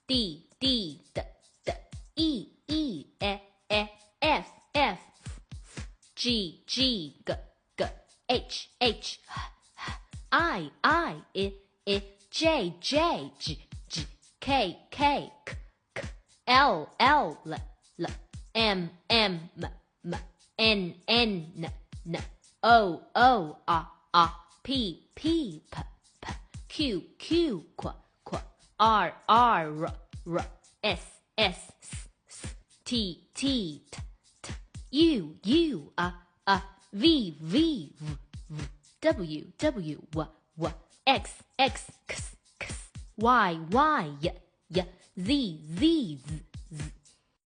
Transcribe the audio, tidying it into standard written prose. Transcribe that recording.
D D D D E E F F F F G G G G H H I I J J J J K K K K L L L L M M M M N N N N O O P P P P Q Q Q Q R R R R S S S T T T T U U V V V W W W X X X X Y Y Z Z Z